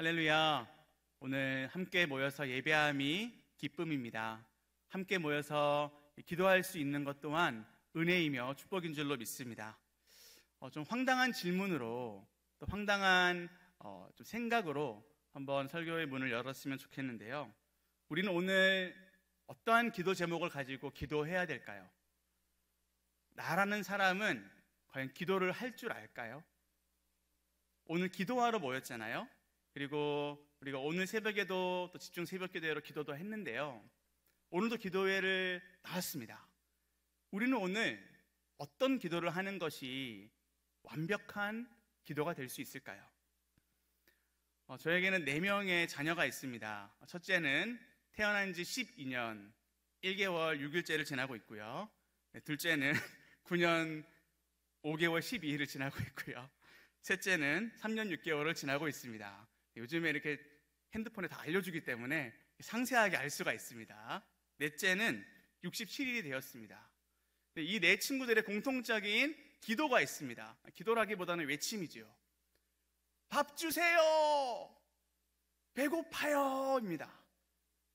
할렐루야. 오늘 함께 모여서 예배함이 기쁨입니다. 함께 모여서 기도할 수 있는 것 또한 은혜이며 축복인 줄로 믿습니다. 좀 황당한 질문으로 또 황당한 좀 생각으로 한번 설교의 문을 열었으면 좋겠는데요. 우리는 오늘 어떠한 기도 제목을 가지고 기도해야 될까요? 나라는 사람은 과연 기도를 할 줄 알까요? 오늘 기도하러 모였잖아요. 그리고 우리가 오늘 새벽에도 또 집중 새벽 기도회로 기도도 했는데요. 오늘도 기도회를 나왔습니다. 우리는 오늘 어떤 기도를 하는 것이 완벽한 기도가 될 수 있을까요? 저에게는 4명의 자녀가 있습니다. 첫째는 태어난 지 12년 1개월 6일째를 지나고 있고요. 둘째는 9년 5개월 12일을 지나고 있고요. 셋째는 3년 6개월을 지나고 있습니다. 요즘에 이렇게 핸드폰에 다 알려주기 때문에 상세하게 알 수가 있습니다. 넷째는 67일이 되었습니다. 이 네 친구들의 공통적인 기도가 있습니다. 기도라기보다는 외침이죠. 밥 주세요! 배고파요! 입니다.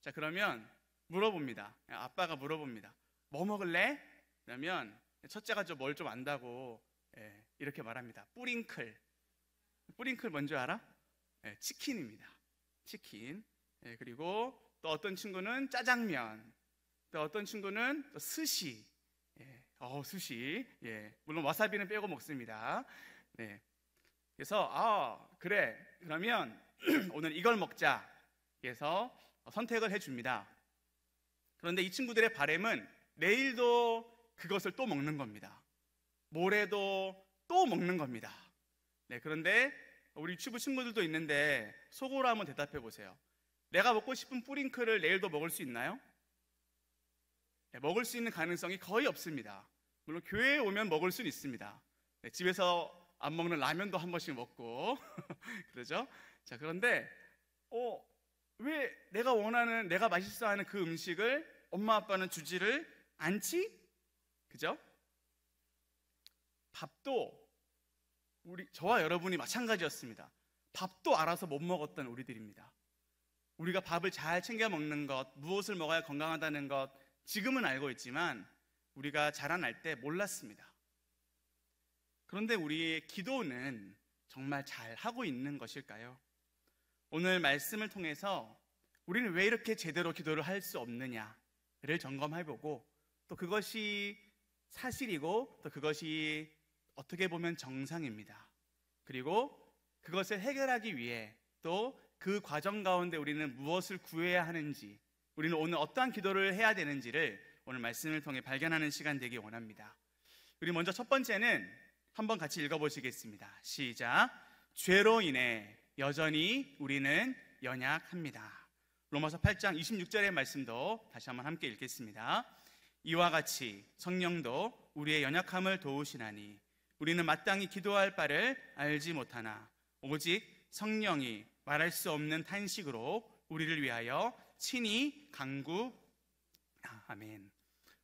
자, 그러면 물어봅니다. 아빠가 물어봅니다. 뭐 먹을래? 그러면 첫째가 뭘 좀 안다고 이렇게 말합니다. 뿌링클. 뿌링클 뭔지 알아? 치킨입니다. 치킨. 그리고 또 어떤 친구는 짜장면, 또 어떤 친구는 또 스시. 스시. 물론 와사비는 빼고 먹습니다. 그래서 그래. 그러면 오늘 이걸 먹자. 그래서 선택을 해줍니다. 그런데 이 친구들의 바람은 내일도 그것을 또 먹는 겁니다. 모레도 또 먹는 겁니다. 그런데 우리 유치부 친구들도 있는데 속으로 한번 대답해 보세요. 내가 먹고 싶은 뿌링클을 내일도 먹을 수 있나요? 먹을 수 있는 가능성이 거의 없습니다. 물론 교회에 오면 먹을 수는 있습니다. 집에서 안 먹는 라면도 한 번씩 먹고 그러죠? 자, 그런데 왜 내가 맛있어하는 그 음식을 엄마 아빠는 주지를 않지? 그죠? 밥도 저와 여러분이 마찬가지였습니다. 밥도 알아서 못 먹었던 우리들입니다. 우리가 밥을 잘 챙겨 먹는 것, 무엇을 먹어야 건강하다는 것 지금은 알고 있지만 우리가 자라날 때 몰랐습니다. 그런데 우리의 기도는 정말 잘 하고 있는 것일까요? 오늘 말씀을 통해서 우리는 왜 이렇게 제대로 기도를 할 수 없느냐를 점검해보고 또 그것이 사실이고 또 그것이 어떻게 보면 정상입니다. 그리고 그것을 해결하기 위해 또 그 과정 가운데 우리는 무엇을 구해야 하는지, 우리는 오늘 어떠한 기도를 해야 되는지를 오늘 말씀을 통해 발견하는 시간 되기 원합니다. 우리 먼저 첫 번째는 한번 같이 읽어보시겠습니다. 시작. 죄로 인해 여전히 우리는 연약합니다. 로마서 8장 26절의 말씀도 다시 한번 함께 읽겠습니다. 이와 같이 성령도 우리의 연약함을 도우시나니 우리는 마땅히 기도할 바를 알지 못하나 오직 성령이 말할 수 없는 탄식으로 우리를 위하여 친히 간구. 아멘.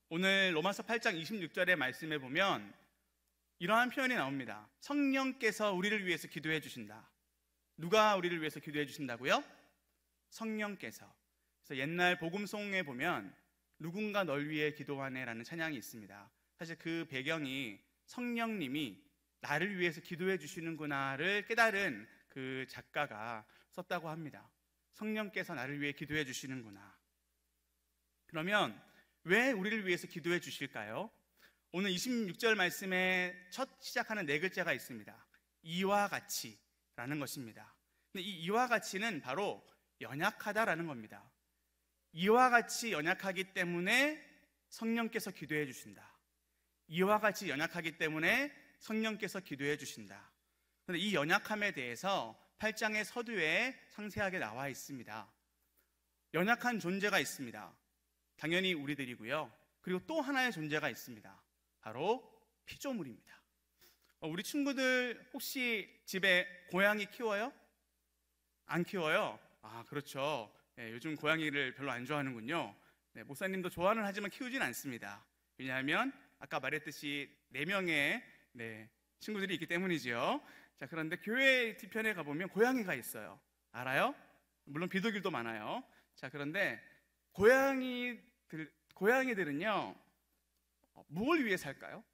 오늘 로마서 8장 26절의 말씀에 보면 이러한 표현이 나옵니다. 성령께서 우리를 위해서 기도해 주신다. 누가 우리를 위해서 기도해 주신다고요? 성령께서. 그래서 옛날 복음송에 보면 누군가 널 위해 기도하네 라는 찬양이 있습니다. 사실 그 배경이 성령님이 나를 위해서 기도해 주시는구나를 깨달은 그 작가가 썼다고 합니다. 성령께서 나를 위해 기도해 주시는구나. 그러면 왜 우리를 위해서 기도해 주실까요? 오늘 26절 말씀에 첫 시작하는 4글자가 있습니다. 이와 같이 라는 것입니다. 근데 이 이와 같이는 바로 연약하다라는 겁니다. 이와 같이 연약하기 때문에 성령께서 기도해 주신다. 이와 같이 연약하기 때문에 성령께서 기도해 주신다. 그런데 이 연약함에 대해서 8장의 서두에 상세하게 나와 있습니다. 연약한 존재가 있습니다. 당연히 우리들이고요. 그리고 또 하나의 존재가 있습니다. 바로 피조물입니다. 우리 친구들 혹시 집에 고양이 키워요? 안 키워요? 그렇죠. 요즘 고양이를 별로 안 좋아하는군요. 목사님도 좋아는 하지만 키우진 않습니다. 왜냐하면 아까 말했듯이 4명의 친구들이 있기 때문이죠. 자, 그런데 교회 뒤편에 가보면 고양이가 있어요. 알아요? 물론 비둘기도 많아요. 자, 그런데 고양이들은요, 뭘 위해 살까요?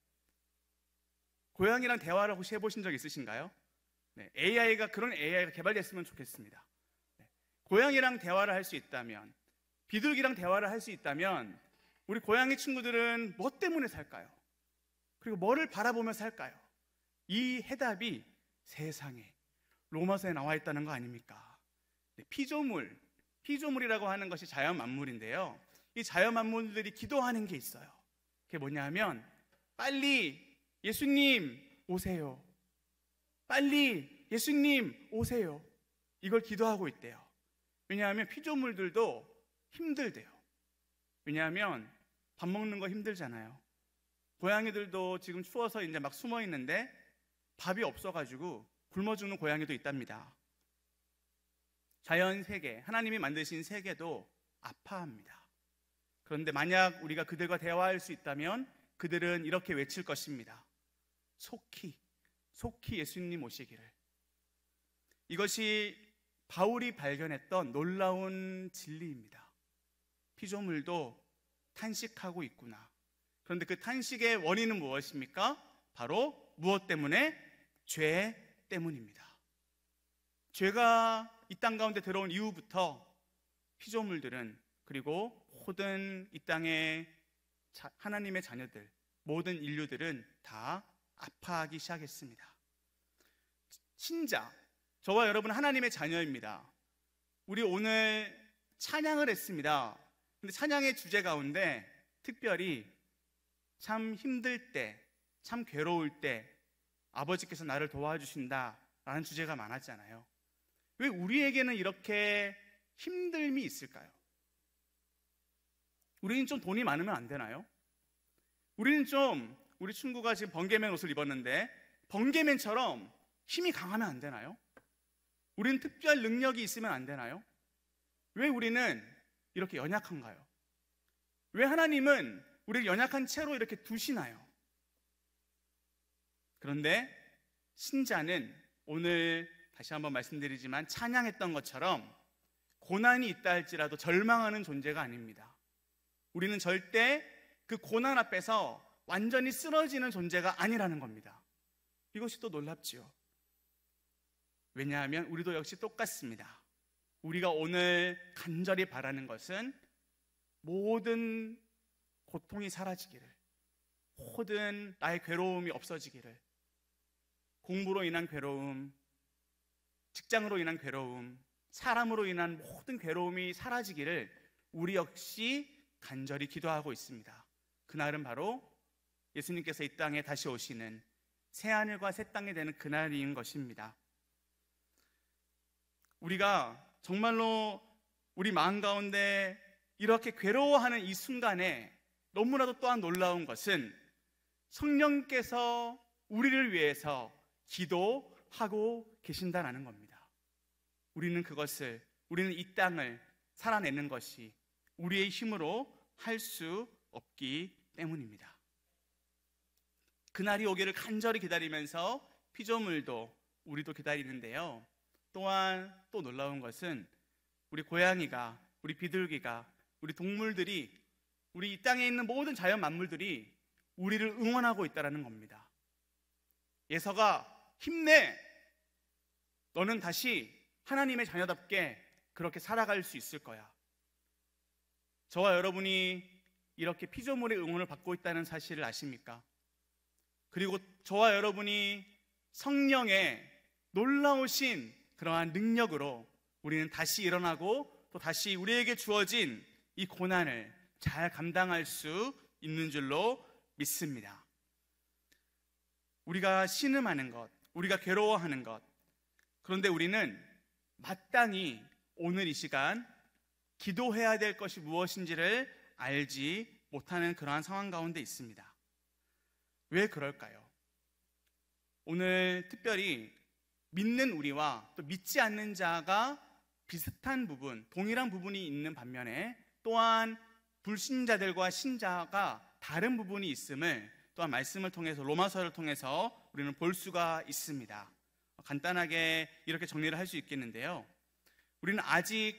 고양이랑 대화를 혹시 해보신 적 있으신가요? 네, 그런 AI가 개발됐으면 좋겠습니다. 네, 고양이랑 대화를 할 수 있다면, 비둘기랑 대화를 할 수 있다면, 우리 고양이 친구들은 뭐 때문에 살까요? 그리고 뭐를 바라보며 살까요? 이 해답이 세상에 로마서에 나와 있다는 거 아닙니까? 네, 피조물이라고 하는 것이 자연 만물인데요. 이 자연 만물들이 기도하는 게 있어요. 그게 뭐냐면, 빨리 예수님 오세요. 빨리 예수님 오세요. 이걸 기도하고 있대요. 왜냐하면 피조물들도 힘들대요. 왜냐하면 밥 먹는 거 힘들잖아요. 고양이들도 지금 추워서 이제 막 숨어 있는데 밥이 없어가지고 굶어 죽는 고양이도 있답니다. 자연 세계, 하나님이 만드신 세계도 아파합니다. 그런데 만약 우리가 그들과 대화할 수 있다면 그들은 이렇게 외칠 것입니다. 속히 예수님 오시기를. 이것이 바울이 발견했던 놀라운 진리입니다. 피조물도 탄식하고 있구나. 그런데 그 탄식의 원인은 무엇입니까? 바로 무엇 때문에? 죄 때문입니다. 죄가 이 땅 가운데 들어온 이후부터 피조물들은, 그리고 모든 이 땅의 하나님의 자녀들, 모든 인류들은 다 아파하기 시작했습니다. 신자, 저와 여러분은 하나님의 자녀입니다. 우리 오늘 찬양을 했습니다. 근데 찬양의 주제 가운데 특별히 참 힘들 때, 참 괴로울 때 아버지께서 나를 도와주신다라는 주제가 많았잖아요. 왜 우리에게는 이렇게 힘듦이 있을까요? 우리는 좀 돈이 많으면 안 되나요? 우리 친구가 지금 번개맨 옷을 입었는데 번개맨처럼 힘이 강하면 안 되나요? 우리는 특별 능력이 있으면 안 되나요? 왜 우리는 이렇게 연약한가요? 왜 하나님은 우리를 연약한 채로 이렇게 두시나요? 그런데 신자는 오늘 다시 한번 말씀드리지만 찬양했던 것처럼 고난이 있다 할지라도 절망하는 존재가 아닙니다. 우리는 절대 그 고난 앞에서 완전히 쓰러지는 존재가 아니라는 겁니다. 이것이 또 놀랍지요. 왜냐하면 우리도 역시 똑같습니다. 우리가 오늘 간절히 바라는 것은 모든 고통이 사라지기를, 모든 나의 괴로움이 없어지기를, 공부로 인한 괴로움, 직장으로 인한 괴로움, 사람으로 인한 모든 괴로움이 사라지기를 우리 역시 간절히 기도하고 있습니다. 그날은 바로 예수님께서 이 땅에 다시 오시는 새하늘과 새 땅이 되는 그날인 것입니다. 우리가 정말로 우리 마음 가운데 이렇게 괴로워하는 이 순간에 너무나도 또한 놀라운 것은 성령께서 우리를 위해서 기도하고 계신다는 겁니다. 우리는 이 땅을 살아내는 것이 우리의 힘으로 할 수 없기 때문입니다. 그날이 오기를 간절히 기다리면서 피조물도 우리도 기다리는데요. 또한 또 놀라운 것은 우리 고양이가, 우리 비둘기가, 우리 동물들이, 우리 이 땅에 있는 모든 자연 만물들이 우리를 응원하고 있다는 겁니다. 예서가 힘내! 너는 다시 하나님의 자녀답게 그렇게 살아갈 수 있을 거야. 저와 여러분이 이렇게 피조물의 응원을 받고 있다는 사실을 아십니까? 그리고 저와 여러분이 성령의 놀라우신 그러한 능력으로 우리는 다시 일어나고 또 다시 우리에게 주어진 이 고난을 잘 감당할 수 있는 줄로 믿습니다. 우리가 신음하는 것, 우리가 괴로워하는 것, 그런데 우리는 마땅히 오늘 이 시간 기도해야 될 것이 무엇인지를 알지 못하는 그러한 상황 가운데 있습니다. 왜 그럴까요? 오늘 특별히 믿는 우리와 또 믿지 않는 자가 비슷한 부분, 동일한 부분이 있는 반면에 또한 불신자들과 신자가 다른 부분이 있음을 또한 말씀을 통해서, 로마서를 통해서 우리는 볼 수가 있습니다. 간단하게 이렇게 정리를 할 수 있겠는데요. 우리는 아직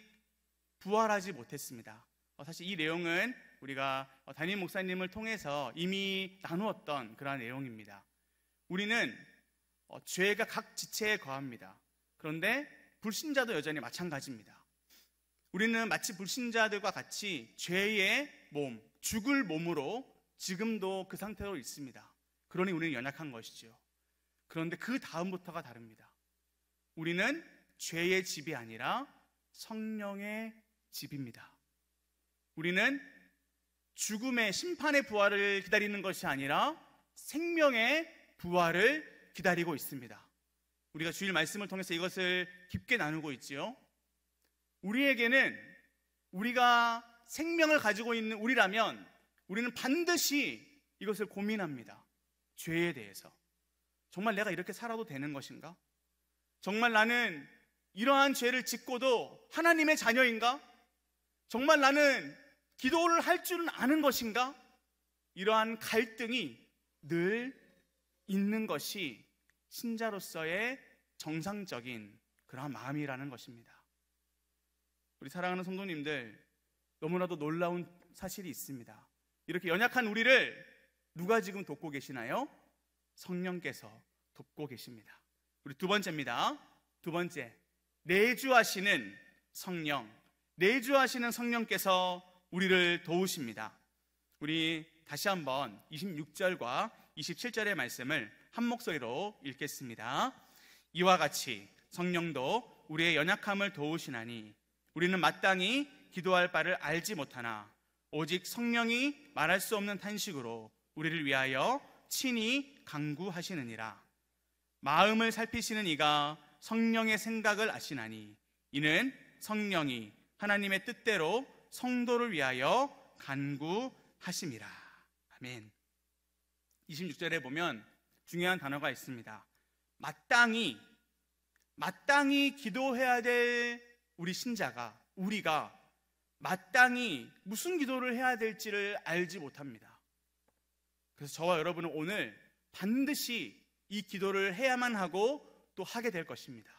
부활하지 못했습니다. 사실 이 내용은 우리가 담임 목사님을 통해서 이미 나누었던 그러한 내용입니다. 우리는 죄가 각 지체에 거합니다. 그런데 불신자도 여전히 마찬가지입니다. 우리는 마치 불신자들과 같이 죄의 몸, 죽을 몸으로 지금도 그 상태로 있습니다. 그러니 우리는 연약한 것이죠. 그런데 그 다음부터가 다릅니다. 우리는 죄의 집이 아니라 성령의 집입니다. 우리는 죽음의 심판의 부활을 기다리는 것이 아니라 생명의 부활을 기다리고 있습니다. 우리가 주일 말씀을 통해서 이것을 깊게 나누고 있지요. 우리에게는 우리가 생명을 가지고 있는 우리라면 우리는 반드시 이것을 고민합니다. 죄에 대해서. 정말 내가 이렇게 살아도 되는 것인가? 정말 나는 이러한 죄를 짓고도 하나님의 자녀인가? 정말 나는 기도를 할 줄은 아는 것인가? 이러한 갈등이 늘 있는 것이 신자로서의 정상적인 그러한 마음이라는 것입니다. 우리 사랑하는 성도님들, 너무나도 놀라운 사실이 있습니다. 이렇게 연약한 우리를 누가 지금 돕고 계시나요? 성령께서 돕고 계십니다. 우리 두 번째입니다. 두 번째, 내주하시는 성령, 내주하시는 성령께서 우리를 도우십니다. 우리 다시 한번 26절과 27절의 말씀을 한 목소리로 읽겠습니다. 이와 같이 성령도 우리의 연약함을 도우시나니 우리는 마땅히 기도할 바를 알지 못하나 오직 성령이 말할 수 없는 탄식으로 우리를 위하여 친히 간구하시느니라. 마음을 살피시는 이가 성령의 생각을 아시나니 이는 성령이 하나님의 뜻대로 성도를 위하여 간구하심이라. 아멘. 26절에 보면 중요한 단어가 있습니다. 마땅히 기도해야 될 우리 신자가, 우리가 마땅히 무슨 기도를 해야 될지를 알지 못합니다. 그래서 저와 여러분은 오늘 반드시 이 기도를 해야만 하고 또 하게 될 것입니다.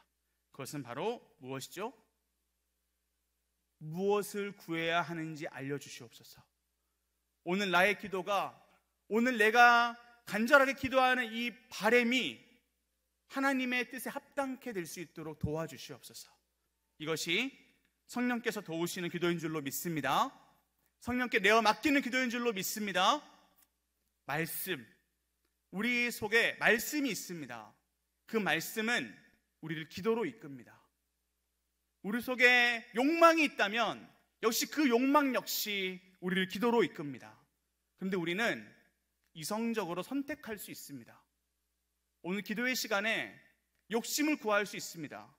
그것은 바로 무엇이죠? 무엇을 구해야 하는지 알려주시옵소서. 오늘 나의 기도가, 오늘 내가 간절하게 기도하는 이 바람이 하나님의 뜻에 합당케 될 수 있도록 도와주시옵소서. 이것이 성령께서 도우시는 기도인 줄로 믿습니다. 성령께 내어 맡기는 기도인 줄로 믿습니다. 말씀, 우리 속에 말씀이 있습니다. 그 말씀은 우리를 기도로 이끕니다. 우리 속에 욕망이 있다면 역시 그 욕망 역시 우리를 기도로 이끕니다. 그런데 우리는 이성적으로 선택할 수 있습니다. 오늘 기도의 시간에 욕심을 구할 수 있습니다.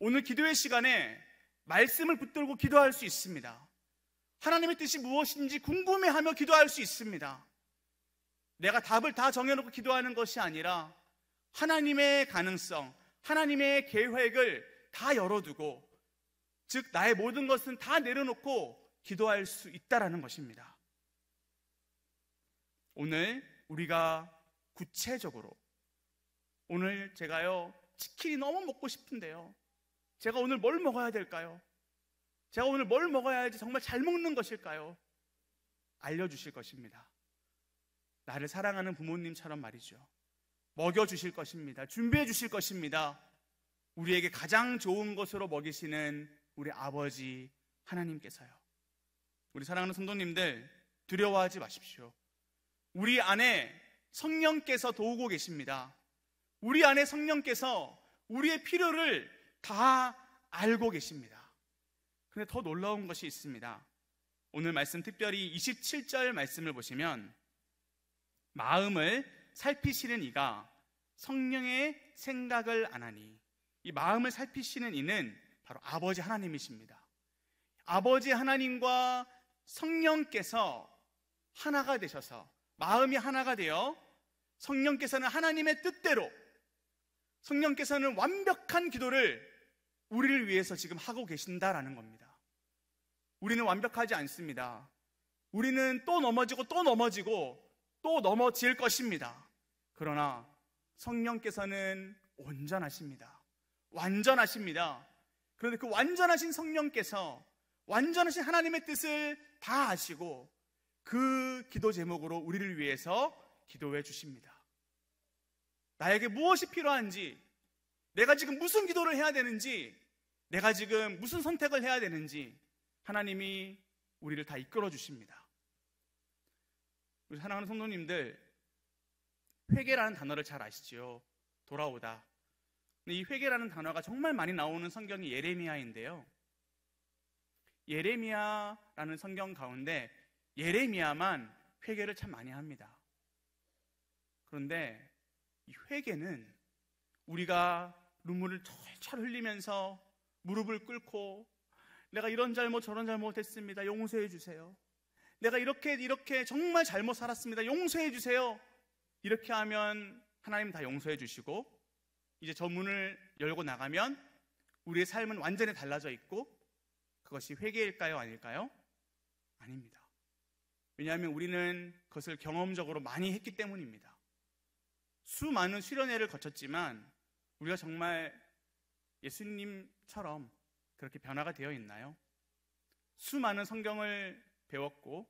오늘 기도의 시간에 말씀을 붙들고 기도할 수 있습니다. 하나님의 뜻이 무엇인지 궁금해하며 기도할 수 있습니다. 내가 답을 다 정해놓고 기도하는 것이 아니라 하나님의 가능성, 하나님의 계획을 다 열어두고, 즉 나의 모든 것은 다 내려놓고 기도할 수 있다라는 것입니다. 오늘 우리가 구체적으로, 오늘 제가요 치킨이 너무 먹고 싶은데요, 제가 오늘 뭘 먹어야 될까요? 제가 오늘 뭘 먹어야지 정말 잘 먹는 것일까요? 알려주실 것입니다. 나를 사랑하는 부모님처럼 말이죠. 먹여주실 것입니다. 준비해 주실 것입니다. 우리에게 가장 좋은 것으로 먹이시는 우리 아버지 하나님께서요. 우리 사랑하는 성도님들, 두려워하지 마십시오. 우리 안에 성령께서 도우고 계십니다. 우리 안에 성령께서 우리의 필요를 다 알고 계십니다. 그런데 더 놀라운 것이 있습니다. 오늘 말씀, 특별히 27절 말씀을 보시면 마음을 살피시는 이가 성령의 생각을 아나니, 이 마음을 살피시는 이는 바로 아버지 하나님이십니다. 아버지 하나님과 성령께서 하나가 되셔서, 마음이 하나가 되어 성령께서는 하나님의 뜻대로, 성령께서는 완벽한 기도를 우리를 위해서 지금 하고 계신다라는 겁니다. 우리는 완벽하지 않습니다. 우리는 또 넘어지고 또 넘어지고 또 넘어질 것입니다. 그러나 성령께서는 온전하십니다. 완전하십니다. 그런데 그 완전하신 성령께서 완전하신 하나님의 뜻을 다 아시고 그 기도 제목으로 우리를 위해서 기도해 주십니다. 나에게 무엇이 필요한지, 내가 지금 무슨 기도를 해야 되는지, 내가 지금 무슨 선택을 해야 되는지 하나님이 우리를 다 이끌어 주십니다. 우리 사랑하는 성도님들, 회개라는 단어를 잘 아시지요? 돌아오다. 근데 이 회개라는 단어가 정말 많이 나오는 성경이 예레미야인데요. 예레미야라는 성경 가운데 예레미야만 회개를 참 많이 합니다. 그런데 이 회개는 우리가 눈물을 철철 흘리면서 무릎을 꿇고 내가 이런 잘못 저런 잘못했습니다. 용서해 주세요. 내가 이렇게 정말 잘못 살았습니다. 용서해 주세요. 이렇게 하면 하나님 다 용서해 주시고 이제 저 문을 열고 나가면 우리의 삶은 완전히 달라져 있고 그것이 회개일까요? 아닐까요? 아닙니다. 왜냐하면 우리는 그것을 경험적으로 많이 했기 때문입니다. 수많은 수련회를 거쳤지만 우리가 정말 예수님처럼 그렇게 변화가 되어 있나요? 수많은 성경을 배웠고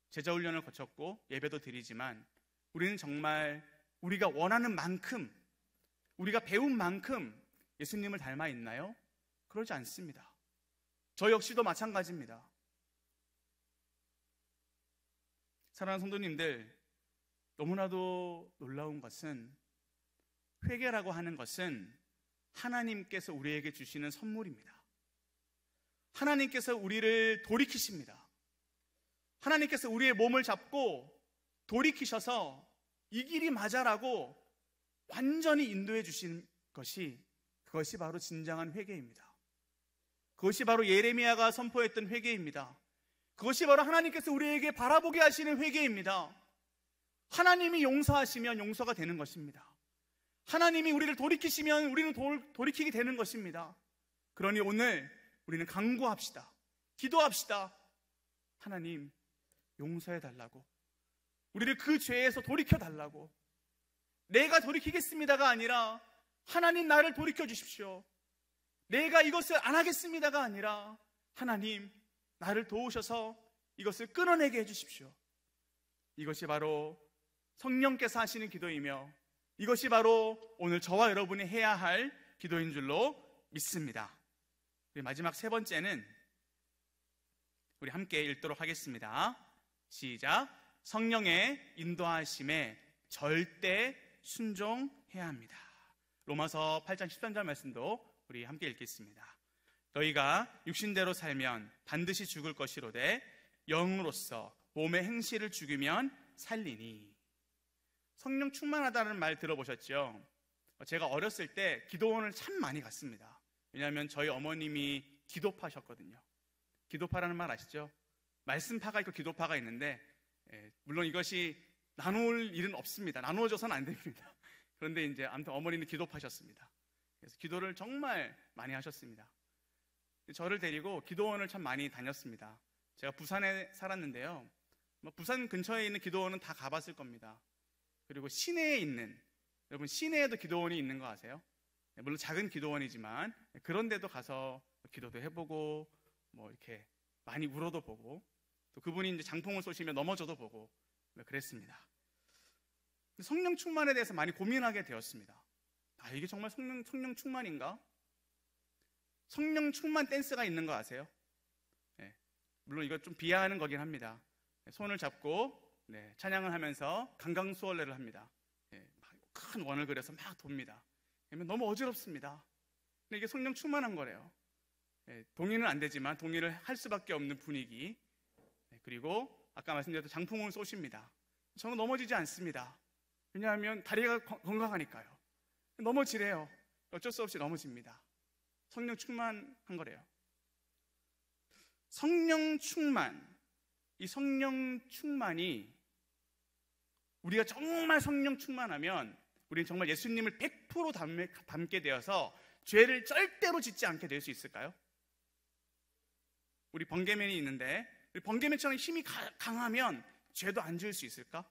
제자훈련을 거쳤고 예배도 드리지만 우리는 정말 우리가 원하는 만큼, 우리가 배운 만큼 예수님을 닮아 있나요? 그러지 않습니다. 저 역시도 마찬가지입니다. 사랑하는 성도님들, 너무나도 놀라운 것은 회개라고 하는 것은 하나님께서 우리에게 주시는 선물입니다. 하나님께서 우리를 돌이키십니다. 하나님께서 우리의 몸을 잡고 돌이키셔서 이 길이 맞아라고 완전히 인도해 주신 그것이 바로 진정한 회개입니다. 그것이 바로 예레미야가 선포했던 회개입니다. 그것이 바로 하나님께서 우리에게 바라보게 하시는 회개입니다. 하나님이 용서하시면 용서가 되는 것입니다. 하나님이 우리를 돌이키시면 우리는 돌이키게 되는 것입니다. 그러니 오늘 우리는 간구합시다. 기도합시다. 하나님 용서해 달라고, 우리를 그 죄에서 돌이켜 달라고. 내가 돌이키겠습니다가 아니라 하나님 나를 돌이켜 주십시오. 내가 이것을 안 하겠습니다가 아니라 하나님 나를 도우셔서 이것을 끊어내게 해주십시오. 이것이 바로 성령께서 하시는 기도이며 이것이 바로 오늘 저와 여러분이 해야 할 기도인 줄로 믿습니다. 마지막 세 번째는 우리 함께 읽도록 하겠습니다. 시작. 성령의 인도하심에 절대 순종해야 합니다. 로마서 8장 13절 말씀도 우리 함께 읽겠습니다. 너희가 육신대로 살면 반드시 죽을 것이로되 영으로서 몸의 행실을 죽이면 살리니. 성령 충만하다는 말 들어보셨죠? 제가 어렸을 때 기도원을 참 많이 갔습니다. 왜냐하면 저희 어머님이 기도파셨거든요. 기도파라는 말 아시죠? 말씀파가 있고 기도파가 있는데 물론 이것이 나눌 일은 없습니다. 나누어져서는 안 됩니다. 그런데 이제 아무튼 어머니는 기도파셨습니다. 그래서 기도를 정말 많이 하셨습니다. 저를 데리고 기도원을 참 많이 다녔습니다. 제가 부산에 살았는데요. 부산 근처에 있는 기도원은 다 가봤을 겁니다. 그리고 시내에 있는, 여러분 시내에도 기도원이 있는 거 아세요? 물론 작은 기도원이지만 그런 데도 가서 기도도 해보고 이렇게 많이 울어도 보고 또 그분이 이제 장풍을 쏘시면 넘어져도 보고 그랬습니다. 성령 충만에 대해서 많이 고민하게 되었습니다. 이게 정말 성령 충만인가? 성령 충만 댄스가 있는 거 아세요? 물론 이거 좀 비하하는 거긴 합니다. 손을 잡고 찬양을 하면서 강강수월래를 합니다. 큰 원을 그려서 막 돕니다. 너무 어지럽습니다. 근데 이게 성령 충만한 거래요. 동의는 안 되지만 동의를 할 수밖에 없는 분위기. 그리고 아까 말씀드렸던 장풍을 쏘십니다. 저는 넘어지지 않습니다. 왜냐하면 다리가 건강하니까요. 넘어지래요. 어쩔 수 없이 넘어집니다. 성령 충만한 거래요. 성령 충만, 이 성령 충만이 우리가 정말 성령 충만하면 우리는 정말 예수님을 100% 닮게 되어서 죄를 절대로 짓지 않게 될 수 있을까요? 우리 번개맨이 있는데 우리 번개맨처럼 힘이 강하면 죄도 안 지을 수 있을까?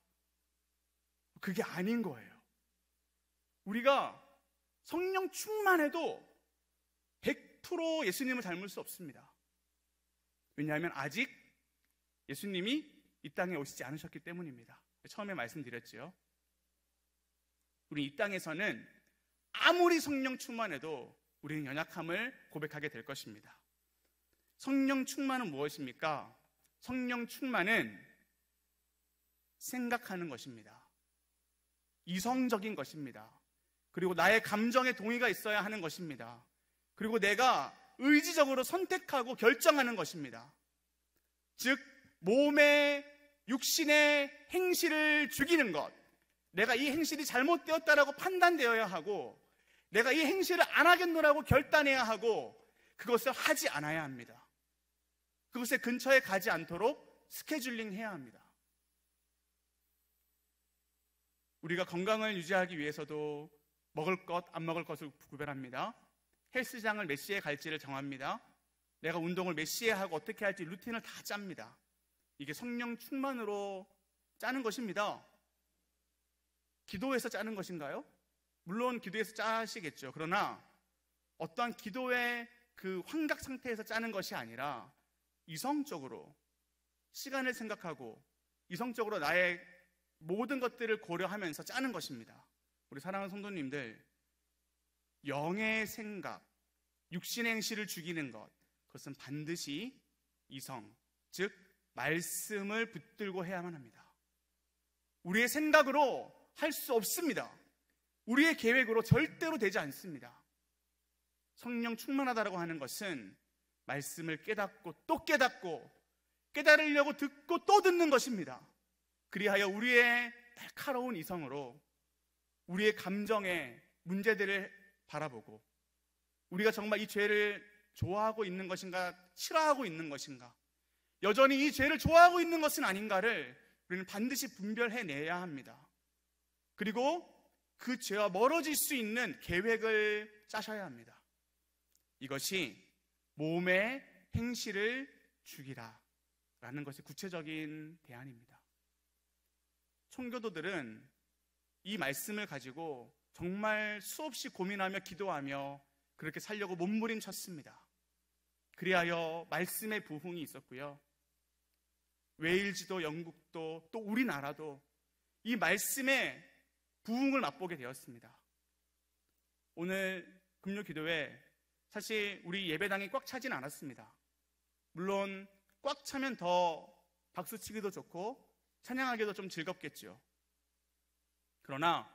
그게 아닌 거예요. 우리가 성령 충만해도 100% 예수님을 닮을 수 없습니다. 왜냐하면 아직 예수님이 이 땅에 오시지 않으셨기 때문입니다. 처음에 말씀드렸죠. 우리 이 땅에서는 아무리 성령 충만해도 우리는 연약함을 고백하게 될 것입니다. 성령 충만은 무엇입니까? 성령 충만은 생각하는 것입니다. 이성적인 것입니다. 그리고 나의 감정에 동의가 있어야 하는 것입니다. 그리고 내가 의지적으로 선택하고 결정하는 것입니다. 즉 몸의 육신의 행실을 죽이는 것, 내가 이 행실이 잘못되었다라고 판단되어야 하고 내가 이 행실을 안 하겠노라고 결단해야 하고 그것을 하지 않아야 합니다. 그것의 근처에 가지 않도록 스케줄링 해야 합니다. 우리가 건강을 유지하기 위해서도 먹을 것, 안 먹을 것을 구별합니다. 헬스장을 몇 시에 갈지를 정합니다. 내가 운동을 몇 시에 하고 어떻게 할지 루틴을 다 짭니다. 이게 성령 충만으로 짜는 것입니다. 기도해서 짜는 것인가요? 물론 기도해서 짜시겠죠. 그러나 어떠한 기도의 그 환각 상태에서 짜는 것이 아니라 이성적으로 시간을 생각하고 이성적으로 나의 모든 것들을 고려하면서 짜는 것입니다. 우리 사랑하는 성도님들, 영의 생각, 육신의 행실을 죽이는 것, 그것은 반드시 이성, 즉 말씀을 붙들고 해야만 합니다. 우리의 생각으로 할 수 없습니다. 우리의 계획으로 절대로 되지 않습니다. 성령 충만하다라고 하는 것은 말씀을 깨닫고 또 깨닫고 깨달으려고 듣고 또 듣는 것입니다. 그리하여 우리의 날카로운 이성으로 우리의 감정의 문제들을 바라보고 우리가 정말 이 죄를 좋아하고 있는 것인가 싫어하고 있는 것인가, 여전히 이 죄를 좋아하고 있는 것은 아닌가를 우리는 반드시 분별해내야 합니다. 그리고 그 죄와 멀어질 수 있는 계획을 짜셔야 합니다. 이것이 몸의 행실을 죽이라 라는 것이 구체적인 대안입니다. 총교도들은 이 말씀을 가지고 정말 수없이 고민하며 기도하며 그렇게 살려고 몸부림쳤습니다. 그리하여 말씀의 부흥이 있었고요. 웨일즈도 영국도 또 우리나라도 이 말씀의 부흥을 맛보게 되었습니다. 오늘 금요 기도회 사실 우리 예배당이 꽉 차진 않았습니다. 물론 꽉 차면 더 박수치기도 좋고 찬양하기도 좀 즐겁겠죠. 그러나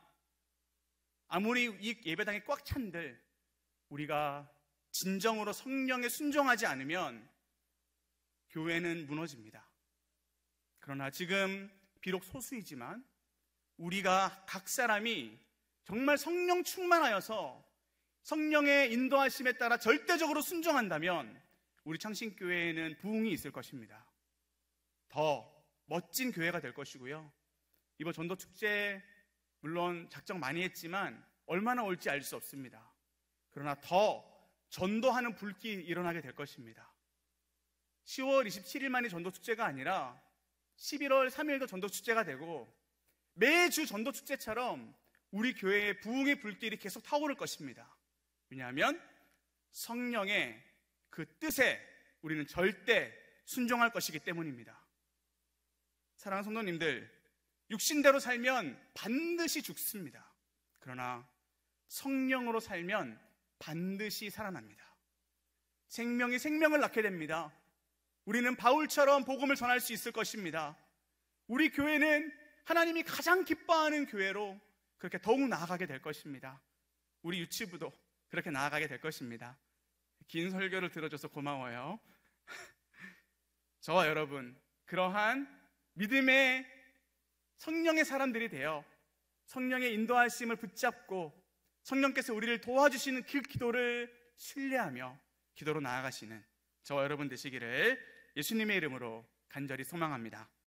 아무리 이 예배당이 꽉 찬들 우리가 진정으로 성령에 순종하지 않으면 교회는 무너집니다. 그러나 지금 비록 소수이지만 우리가 각 사람이 정말 성령 충만하여서 성령의 인도하심에 따라 절대적으로 순종한다면 우리 창신교회에는 부흥이 있을 것입니다. 더 멋진 교회가 될 것이고요. 이번 전도축제 물론 작정 많이 했지만 얼마나 올지 알 수 없습니다. 그러나 더 전도하는 불길이 일어나게 될 것입니다. 10월 27일만이 전도축제가 아니라 11월 3일도 전도축제가 되고 매주 전도축제처럼 우리 교회의 부흥의 불길이 계속 타오를 것입니다. 왜냐하면 성령의 그 뜻에 우리는 절대 순종할 것이기 때문입니다. 사랑하는 성도님들, 육신대로 살면 반드시 죽습니다. 그러나 성령으로 살면 반드시 살아납니다. 생명이 생명을 낳게 됩니다. 우리는 바울처럼 복음을 전할 수 있을 것입니다. 우리 교회는 하나님이 가장 기뻐하는 교회로 그렇게 더욱 나아가게 될 것입니다. 우리 유치부도 그렇게 나아가게 될 것입니다. 긴 설교를 들어줘서 고마워요. 저와 여러분, 그러한 믿음의 성령의 사람들이 되어 성령의 인도하심을 붙잡고 성령께서 우리를 도와주시는 그 기도를 신뢰하며 기도로 나아가시는 저와 여러분 되시기를 예수님의 이름으로 간절히 소망합니다.